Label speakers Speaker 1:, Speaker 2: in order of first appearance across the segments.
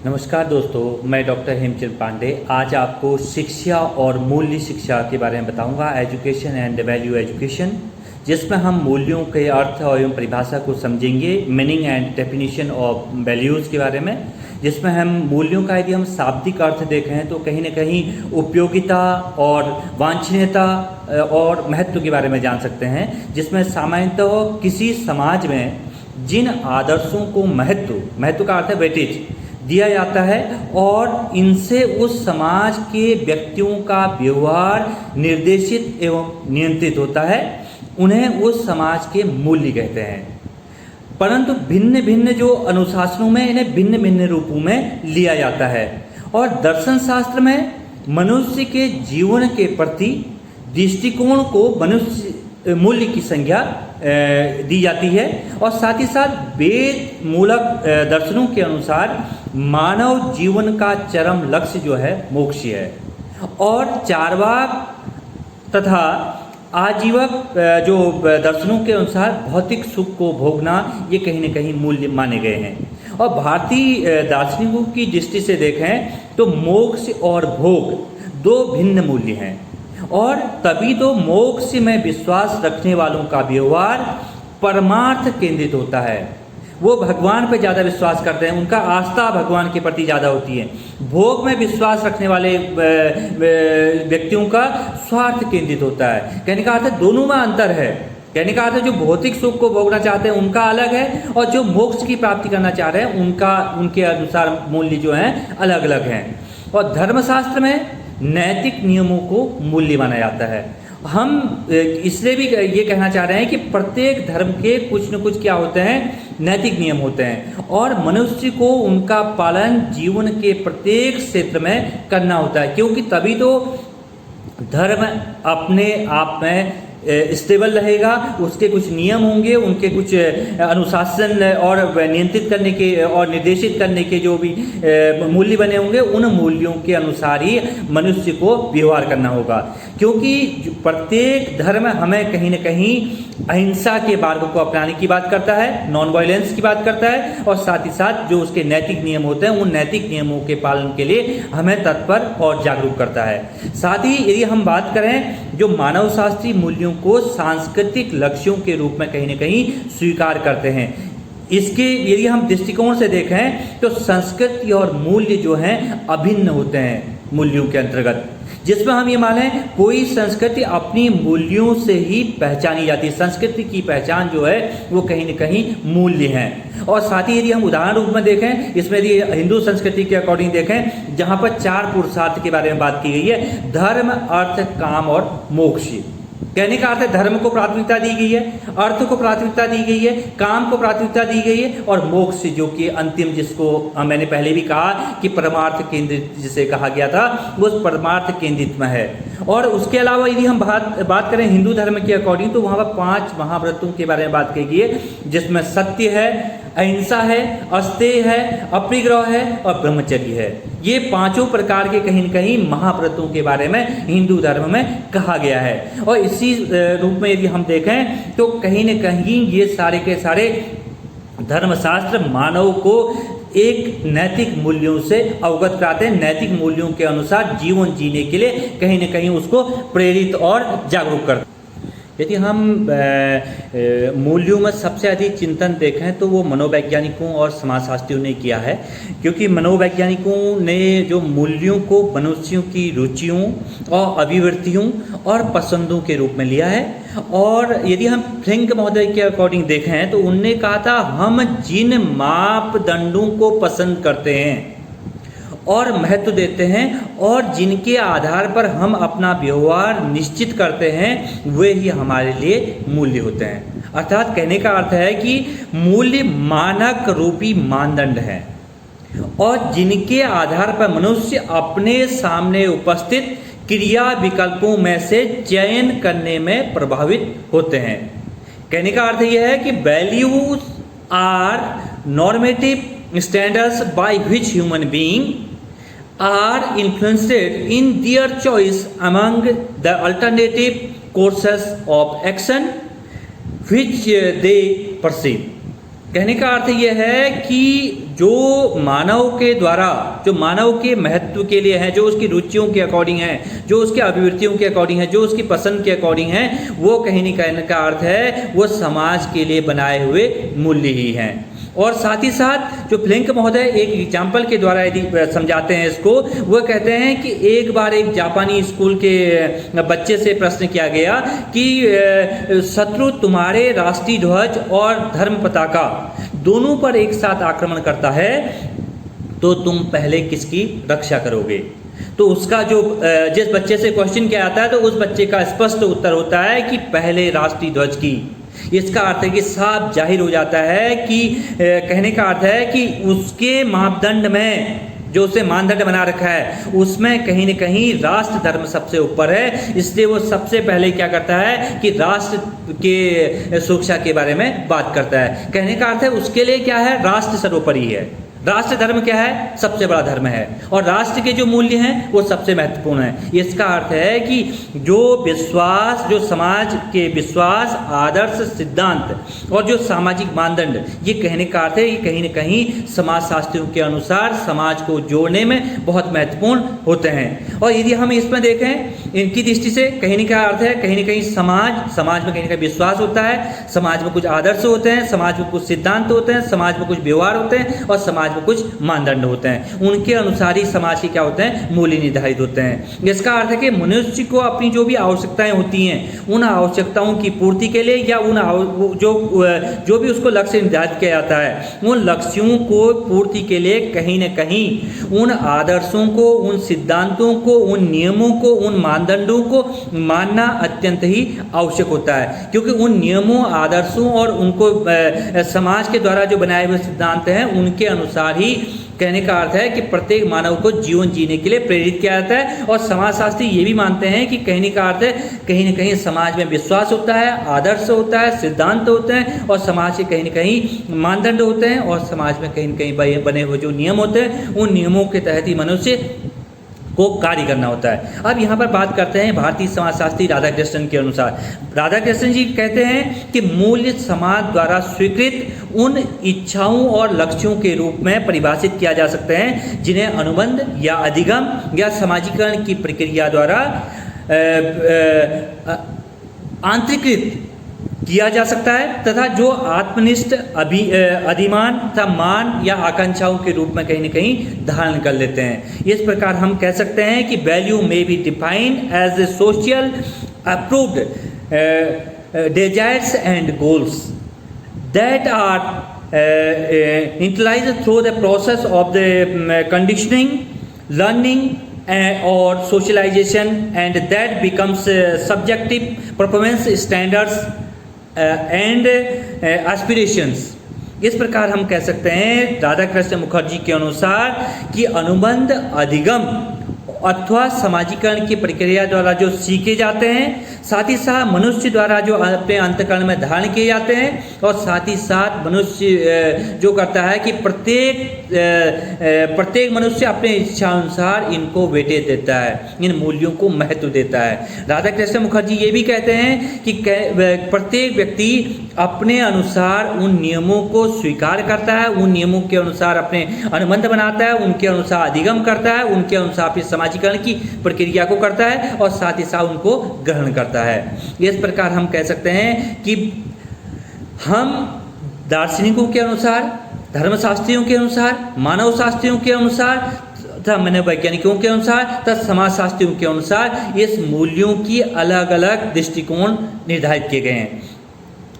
Speaker 1: नमस्कार दोस्तों, मैं डॉक्टर हेमचंद पांडे आज आपको शिक्षा और मूल्य शिक्षा के बारे में बताऊंगा। एजुकेशन एंड वैल्यू एजुकेशन, जिसमें हम मूल्यों के अर्थ और एवं परिभाषा को समझेंगे। Meaning and definition of values के बारे में, जिसमें हम मूल्यों का यदि हम शाब्दिक अर्थ देखें तो कहीं न कहीं उपयोगिता और वांछनीयता और महत्व के बारे में जान सकते हैं। जिसमें सामान्यतः किसी समाज में जिन आदर्शों को महत्व का अर्थ है वेटेज दिया जाता है और इनसे उस समाज के व्यक्तियों का व्यवहार निर्देशित एवं नियंत्रित होता है, उन्हें उस समाज के मूल्य कहते हैं। परंतु भिन्न भिन्न जो अनुशासनों में इन्हें भिन्न भिन्न रूपों में लिया जाता है। और दर्शन शास्त्र में मनुष्य के जीवन के प्रति दृष्टिकोण को मनुष्य मूल्य की संज्ञा दी जाती है। और साथ ही साथ वेद मूलक दर्शनों के अनुसार मानव जीवन का चरम लक्ष्य जो है मोक्ष है। और चार्वाक तथा आजीवक जो दर्शनों के अनुसार भौतिक सुख को भोगना ये कहीं न कहीं मूल्य माने गए हैं। और भारतीय दार्शनिकों की दृष्टि से देखें तो मोक्ष और भोग दो भिन्न मूल्य हैं। और तभी तो मोक्ष में विश्वास रखने वालों का व्यवहार परमार्थ केंद्रित होता है। वो भगवान पर ज़्यादा विश्वास करते हैं, उनका आस्था भगवान के प्रति ज़्यादा होती है। भोग में विश्वास रखने वाले व्यक्तियों का स्वार्थ केंद्रित होता है। कहने का अर्थ है दोनों में अंतर है। कहने का अर्थ है जो भौतिक सुख को भोगना चाहते हैं उनका अलग है, और जो मोक्ष की प्राप्ति करना चाह रहे हैं उनके अनुसार मूल्य जो हैं अलग अलग हैं। और धर्मशास्त्र में नैतिक नियमों को मूल्य माना जाता है। हम इसलिए भी ये कहना चाह रहे हैं कि प्रत्येक धर्म के कुछ न कुछ क्या होते हैं, नैतिक नियम होते हैं, और मनुष्य को उनका पालन जीवन के प्रत्येक क्षेत्र में करना होता है। क्योंकि तभी तो धर्म अपने आप में स्टेबल रहेगा, उसके कुछ नियम होंगे, उनके कुछ अनुशासन और नियंत्रित करने के और निर्देशित करने के जो भी मूल्य बने होंगे, उन मूल्यों के अनुसार ही मनुष्य को व्यवहार करना होगा। क्योंकि प्रत्येक धर्म हमें कहीं न कहीं अहिंसा के मार्ग को अपनाने की बात करता है, नॉन वायलेंस की बात करता है, और साथ ही साथ जो उसके नैतिक नियम होते हैं उन नैतिक नियमों के पालन के लिए हमें तत्पर और जागरूक करता है। साथ ही यदि हम बात करें जो मानव शास्त्रीय मूल्यों को सांस्कृतिक लक्ष्यों के रूप में कहीं न कहीं स्वीकार करते हैं। इसके यदि हम दृष्टिकोण से देखें तो संस्कृति और मूल्य जो हैं अभिन्न होते हैं मूल्यों के अंतर्गत। जिसमें हम ये माने कोई संस्कृति अपनी मूल्यों से ही पहचानी जाती है। संस्कृति की पहचान जो है वो कहीं न कहीं मूल्य हैं। और साथ ही यदि हम उदाहरण रूप में देखें, इसमें यदि हिंदू संस्कृति के अकॉर्डिंग देखें, जहाँ पर 4 पुरुषार्थ के बारे में बात की गई है, धर्म, अर्थ, काम और मोक्ष। कहने का अर्थ है धर्म को प्राथमिकता दी गई है, अर्थ को प्राथमिकता दी गई है, काम को प्राथमिकता दी गई है, और मोक्ष जो कि अंतिम, जिसको मैंने पहले भी कहा कि परमार्थ केंद्रित जिसे कहा गया था, वो परमार्थ केंद्रित में है। और उसके अलावा यदि हम बात करें हिंदू धर्म के अकॉर्डिंग तो वहाँ पर 5 महाव्रतों के बारे में बात की गई है, जिसमें सत्य है, अहिंसा है, अस्तेय है, अपरिग्रह है और ब्रह्मचर्य है। ये 5 प्रकार के कहीं न कहीं महाव्रतों के बारे में हिंदू धर्म में कहा गया है। और इसी रूप में यदि हम देखें तो कहीं न कहीं ये सारे के सारे धर्मशास्त्र मानव को एक नैतिक मूल्यों से अवगत कराते हैं। नैतिक मूल्यों के अनुसार जीवन जीने के लिए कहीं न कहीं उसको प्रेरित और जागरूक करते हैं। यदि हम मूल्यों में सबसे अधिक चिंतन देखें तो वो मनोवैज्ञानिकों और समाजशास्त्रियों ने किया है। क्योंकि मनोवैज्ञानिकों ने जो मूल्यों को मनुष्यों की रुचियों और अभिवृत्तियों और पसंदों के रूप में लिया है। और यदि हम फ्रेंक महोदय के अकॉर्डिंग देखें तो उनने कहा था, हम जिन मापदंडों को पसंद करते हैं और महत्व देते हैं और जिनके आधार पर हम अपना व्यवहार निश्चित करते हैं, वे ही हमारे लिए मूल्य होते हैं। अर्थात कहने का अर्थ है कि मूल्य मानक रूपी मानदंड है और जिनके आधार पर मनुष्य अपने सामने उपस्थित क्रिया विकल्पों में से चयन करने में प्रभावित होते हैं। कहने का अर्थ यह है कि values are normative standards by which human being are influenced in their choice among the alternative courses of action which they perceive। कहने का अर्थ यह है कि जो मानव के द्वारा, जो मानव के महत्व के लिए है, जो उसकी रुचियों के अकॉर्डिंग है, जो उसकी अभिवृत्तियों के अकॉर्डिंग है, जो उसकी पसंद के अकॉर्डिंग है, वो कहीं न कहीं का अर्थ है वो समाज के लिए बनाए हुए मूल्य ही हैं। और साथ ही साथ जो फ्लिंक महोदय एक एग्जाम्पल के द्वारा यदि समझाते हैं इसको, वो कहते हैं कि एक बार एक जापानी स्कूल के बच्चे से प्रश्न किया गया कि शत्रु तुम्हारे राष्ट्रीय ध्वज और धर्म पताका दोनों पर एक साथ आक्रमण करता है तो तुम पहले किसकी रक्षा करोगे। तो उसका जो जिस बच्चे से क्वेश्चन किया जाता है तो उस बच्चे का स्पष्ट उत्तर होता है कि पहले राष्ट्रीय ध्वज की। इसका अर्थ है कि साफ जाहिर हो जाता है कि कहने का अर्थ है कि उसके मापदंड में, जो उसने मानदंड बना रखा है, उसमें कहीं न कहीं राष्ट्र धर्म सबसे ऊपर है। इसलिए वो सबसे पहले क्या करता है कि राष्ट्र के सुरक्षा के बारे में बात करता है। कहने का अर्थ है उसके लिए क्या है, राष्ट्र सर्वोपरि है। राष्ट्र धर्म क्या है, सबसे बड़ा धर्म है, और राष्ट्र के जो मूल्य हैं वो सबसे महत्वपूर्ण है। इसका अर्थ है कि जो विश्वास, जो समाज के विश्वास, आदर्श, सिद्धांत और जो सामाजिक मानदंड, ये कहने का अर्थ है ये कहीं न कहीं समाजशास्त्रियों के अनुसार समाज को जोड़ने में बहुत महत्वपूर्ण होते हैं। और यदि हम इसमें देखें इनकी दृष्टि से, कहने का अर्थ है कहीं न कहीं समाज में कहीं न कहीं विश्वास होता है, समाज में कुछ आदर्श होते हैं, समाज में कुछ सिद्धांत होते हैं, समाज में कुछ व्यवहार होते हैं और समाज में कुछ मानदंड होते हैं। उनके अनुसार ही समाज के क्या होते हैं, मूल्य निर्धारित होते हैं। इसका अर्थ है कि मनुष्य को अपनी जो भी आवश्यकताएं होती हैं, उन आवश्यकताओं की पूर्ति के लिए या उन जो भी उसको लक्ष्य निर्धारित किया जाता है, उन लक्ष्यों को पूर्ति के लिए कहीं न कहीं उन आदर्शों को, उन सिद्धांतों को, उन नियमों को, उन मानदंडों को मानना अत्यंत ही आवश्यक होता है। क्योंकि उन नियमों, आदर्शों और उनको समाज के द्वारा जो बनाए हुए सिद्धांत हैं उनके अनुसार ही कहने का अर्थ है कि प्रत्येक मानव को जीवन जीने के लिए प्रेरित किया जाता है। और समाजशास्त्री ये भी मानते हैं कि कहने का अर्थ है कहीं न कहीं समाज में विश्वास होता है, आदर्श होता है, सिद्धांत होते हैं और समाज के कहीं न कहीं मानदंड होते हैं, और समाज में कहीं न कहीं बने हुए जो नियम होते हैं उन नियमों के तहत ही मनुष्य को कार्य करना होता है। अब यहाँ पर बात करते हैं भारतीय समाजशास्त्री राधाकृष्णन के अनुसार। राधाकृष्णन जी कहते हैं कि मूल्य समाज द्वारा स्वीकृत उन इच्छाओं और लक्ष्यों के रूप में परिभाषित किया जा सकते हैं जिन्हें अनुबंध या अधिगम या समाजीकरण की प्रक्रिया द्वारा आंतरिकृत किया जा सकता है, तथा जो आत्मनिष्ठ अधिमान तथा मान या आकांक्षाओं के रूप में कहीं न कहीं धारण कर लेते हैं। इस प्रकार हम कह सकते हैं कि value may be defined as a social approved desires and goals that are internalized through the process of the conditioning, learning or socialization, and that becomes subjective performance standards and aspirations। इस प्रकार हम कह सकते हैं राधाकृष्ण मुखर्जी के अनुसार कि अनुबंध, अधिगम अथवा समाजीकरण की प्रक्रिया द्वारा जो सीखे जाते हैं, साथ ही साथ मनुष्य द्वारा जो अपने अंतःकरण में धारण किए जाते हैं, और साथ ही साथ मनुष्य जो करता है कि प्रत्येक मनुष्य अपने इच्छा अनुसार इनको वेटेज देता है, इन मूल्यों को महत्व देता है। राधाकृष्ण मुखर्जी ये भी कहते हैं कि प्रत्येक व्यक्ति अपने अनुसार उन नियमों को स्वीकार करता है, उन नियमों के अनुसार अपने अनुबंध बनाता है, उनके अनुसार अधिगम करता है, उनके अनुसार अपनी समाजीकरण की प्रक्रिया को करता है और साथ ही साथ उनको ग्रहण करता है। इस प्रकार हम कह सकते हैं कि हम दार्शनिकों के अनुसार, धर्मशास्त्रियों के अनुसार, मानव शास्त्रियों के अनुसार तथा मनोवैज्ञानिकों के अनुसार तथा समाजशास्त्रियों के अनुसार इस मूल्यों की अलग अलग दृष्टिकोण निर्धारित किए गए हैं।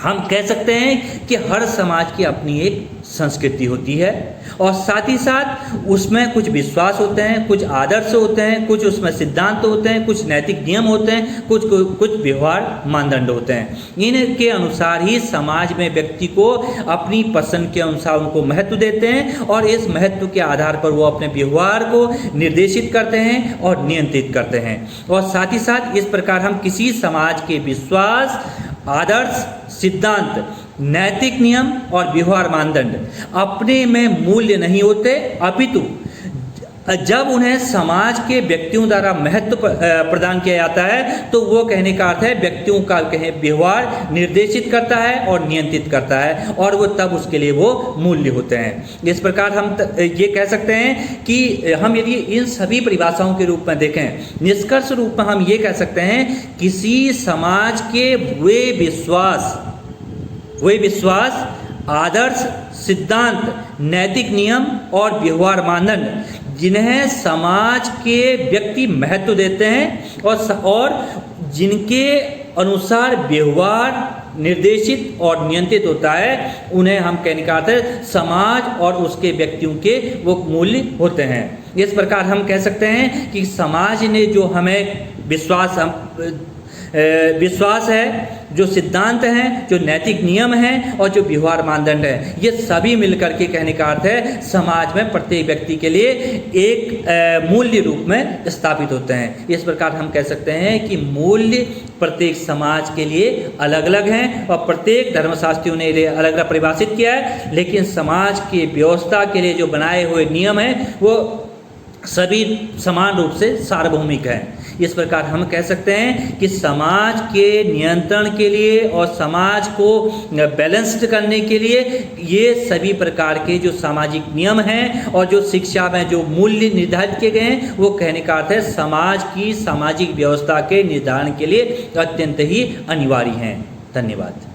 Speaker 1: हम कह सकते हैं कि हर समाज की अपनी एक संस्कृति होती है और साथ ही साथ उसमें कुछ विश्वास होते हैं, कुछ आदर्श होते हैं, कुछ उसमें सिद्धांत होते हैं, कुछ नैतिक नियम होते हैं, कुछ व्यवहार मानदंड होते हैं। इनके अनुसार ही समाज में व्यक्ति को अपनी पसंद के अनुसार उनको महत्व देते हैं और इस महत्व के आधार पर वो अपने व्यवहार को निर्देशित करते हैं और नियंत्रित करते हैं। और साथ ही साथ इस प्रकार हम किसी समाज के विश्वास, आदर्श, सिद्धांत, नैतिक नियम और व्यवहार मानदंड अपने में मूल्य नहीं होते, अपितु जब उन्हें समाज के व्यक्तियों द्वारा महत्व प्रदान किया जाता है तो वो कहने का अर्थ है व्यक्तियों का व्यवहार निर्देशित करता है और नियंत्रित करता है, और वो तब उसके लिए वो मूल्य होते हैं। इस प्रकार हम ये कह सकते हैं कि हम यदि इन सभी परिभाषाओं के रूप में देखें, निष्कर्ष रूप में हम ये कह सकते हैं किसी समाज के वे विश्वास, आदर्श, सिद्धांत, नैतिक नियम और व्यवहार मानदंड जिन्हें समाज के व्यक्ति महत्व देते हैं और जिनके अनुसार व्यवहार निर्देशित और नियंत्रित होता है, उन्हें हम कहने का अर्थ है समाज और उसके व्यक्तियों के वो मूल्य होते हैं। इस प्रकार हम कह सकते हैं कि समाज ने जो हमें विश्वास है, जो सिद्धांत हैं, जो नैतिक नियम हैं और जो व्यवहार मानदंड है, ये सभी मिलकर के कहने का अर्थ है समाज में प्रत्येक व्यक्ति के लिए एक मूल्य रूप में स्थापित होते हैं। इस प्रकार हम कह सकते हैं कि मूल्य प्रत्येक समाज के लिए अलग अलग हैं और प्रत्येक धर्मशास्त्रियों ने इन्हें अलग अलग परिभाषित किया है, लेकिन समाज की व्यवस्था के लिए जो बनाए हुए नियम हैं वो सभी समान रूप से सार्वभौमिक हैं। इस प्रकार हम कह सकते हैं कि समाज के नियंत्रण के लिए और समाज को बैलेंस्ड करने के लिए ये सभी प्रकार के जो सामाजिक नियम हैं और जो शिक्षा में जो मूल्य निर्धारित किए गए हैं, वो कहने का अर्थ है समाज की सामाजिक व्यवस्था के निर्धारण के लिए अत्यंत ही अनिवार्य हैं। धन्यवाद।